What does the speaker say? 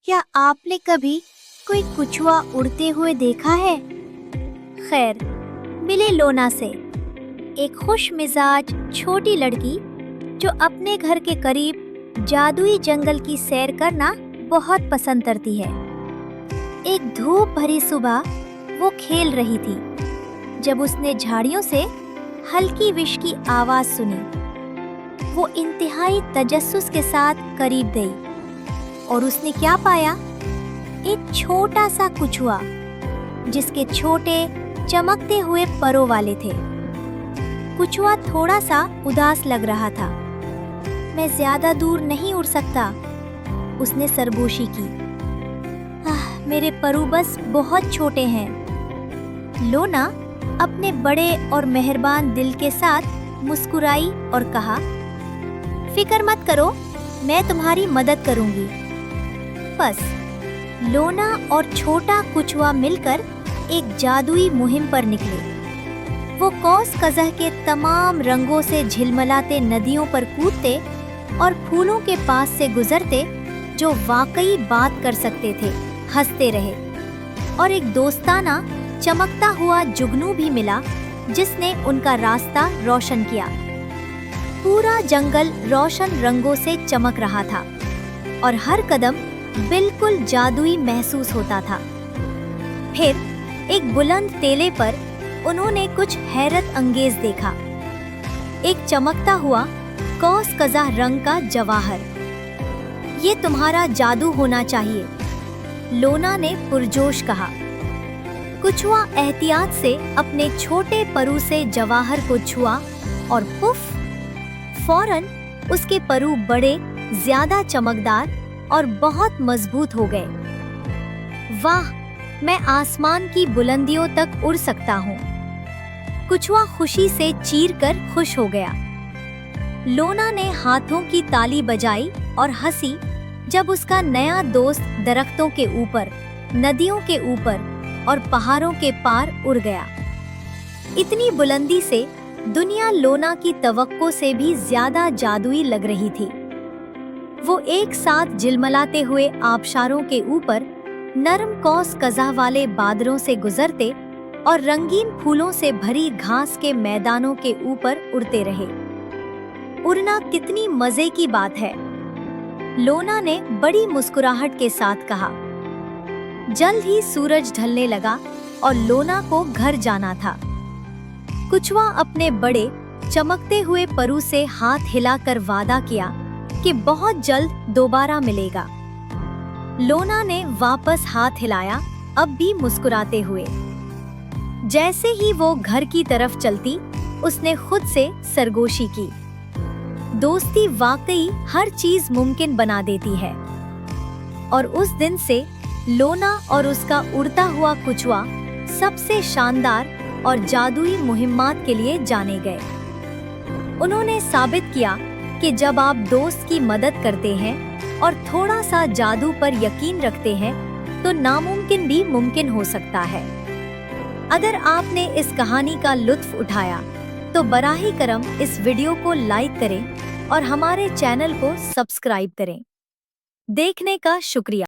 क्या आपने कभी कोई कछुआ उड़ते हुए देखा है? खैर, मिले लोना से, एक खुश मिजाज छोटी लड़की जो अपने घर के करीब जादुई जंगल की सैर करना बहुत पसंद करती है। एक धूप भरी सुबह वो खेल रही थी जब उसने झाड़ियों से हल्की विश की आवाज सुनी। वो इंतहाई तजस्सुस के साथ करीब गई और उसने क्या पाया? एक छोटा सा कछुआ जिसके छोटे चमकते हुए परों वाले थे। कछुआ थोड़ा सा उदास लग रहा था। मैं ज्यादा दूर नहीं उड़ सकता, उसने सरगोशी की। मेरे परु बस बहुत छोटे हैं। लोना अपने बड़े और मेहरबान दिल के साथ मुस्कुराई और कहा, फिक्र मत करो, मैं तुम्हारी मदद करूंगी। बस लोना और छोटा कछुआ मिलकर एक जादुई मुहिम पर निकले। वो कौस कज़ह के तमाम रंगों से झिलमिलाते नदियों पर कूदते और फूलों के पास से गुजरते जो वाकई बात कर सकते थे। हंसते रहे और एक दोस्ताना चमकता हुआ जुगनू भी मिला जिसने उनका रास्ता रोशन किया। पूरा जंगल रोशन रंगों से चमक रहा था और हर कदम बिल्कुल जादुई महसूस होता था। फिर एक बुलंद टेले पर उन्होंने कुछ हैरत अंगेज देखा। एक चमकता हुआ कौस कज़ह रंग का जवाहर। ये तुम्हारा जादू होना चाहिए, लोना ने पुरजोश कहा। कछुआ एहतियात से अपने छोटे परु से जवाहर को छुआ और पुफ, फौरन उसके परु बड़े, ज्यादा चमकदार और बहुत मजबूत हो गए। वाह, मैं आसमान की बुलंदियों तक उड़ सकता हूँ। कछुआ खुशी से चीर कर खुश हो गया। लोना ने हाथों की ताली बजाई और हंसी जब उसका नया दोस्त दरख्तों के ऊपर, नदियों के ऊपर और पहाड़ों के पार उड़ गया। इतनी बुलंदी से दुनिया लोना की तवक्को से भी ज्यादा जादुई लग रही थी। वो एक साथ झिलमिलाते हुए आबशारों के ऊपर, नरम कौस कज़ह वाले बादलों से गुजरते और रंगीन फूलों से भरी घास के मैदानों के ऊपर उड़ते रहे। उड़ना कितनी मजे की बात है, लोना ने बड़ी मुस्कुराहट के साथ कहा। जल्द ही सूरज ढलने लगा और लोना को घर जाना था। कछुआ अपने बड़े चमकते हुए परु से हाथ हिलाकर वादा किया कि बहुत जल्द दोबारा मिलेगा। लोना ने वापस हाथ हिलाया, अब भी मुस्कुराते हुए। जैसे ही वो घर की तरफ चलती, उसने खुद से सरगोशी की, दोस्ती वाकई हर चीज मुमकिन बना देती है। और उस दिन से लोना और उसका उड़ता हुआ कछुआ सबसे शानदार और जादुई मुहिम्मात के लिए जाने गए। उन्होंने साबित किया कि जब आप दोस्त की मदद करते हैं और थोड़ा सा जादू पर यकीन रखते हैं तो नामुमकिन भी मुमकिन हो सकता है। अगर आपने इस कहानी का लुत्फ उठाया तो बराही करम इस वीडियो को लाइक करें और हमारे चैनल को सब्सक्राइब करें। देखने का शुक्रिया।